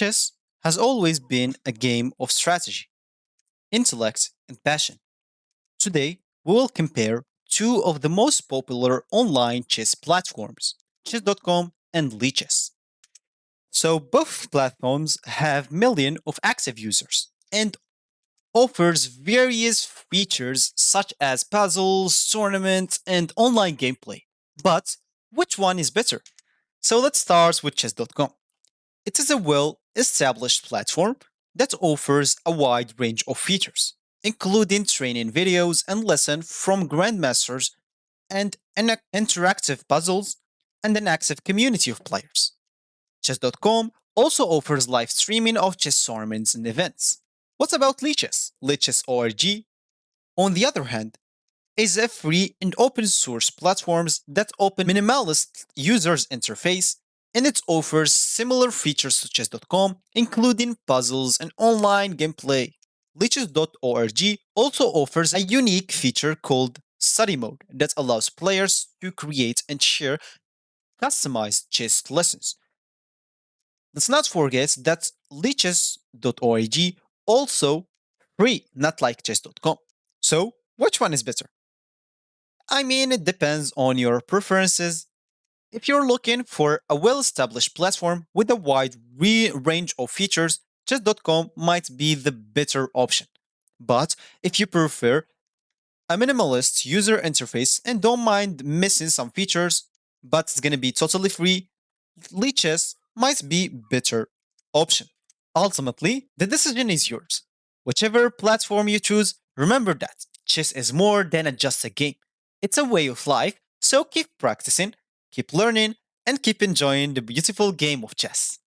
Chess has always been a game of strategy, intellect, and passion. Today, we will compare two of the most popular online chess platforms, chess.com and Lichess. So both platforms have millions of active users and offers various features such as puzzles, tournaments, and online gameplay. But which one is better? So let's start with chess.com. It is a well established platform that offers a wide range of features, including training videos and lessons from grandmasters and interactive puzzles and an active community of players. Chess.com also offers live streaming of chess tournaments and events. What about Lichess? Lichess ORG, on the other hand, is a free and open source platforms that open minimalist users interface and it offers similar features to chess.com including puzzles and online gameplay. Lichess.org also offers a unique feature called study mode that allows players to create and share customized chess lessons. Let's not forget that Lichess.org also free, not like chess.com. So, which one is better? I mean, it depends on your preferences. If you're looking for a well established platform with a wide range of features, chess.com might be the better option. But if you prefer a minimalist user interface and don't mind missing some features, but it's gonna be totally free, Lichess might be better option. Ultimately, the decision is yours. Whichever platform you choose, remember that chess is more than just a game. It's a way of life, so keep practicing, keep learning, and keep enjoying the beautiful game of chess.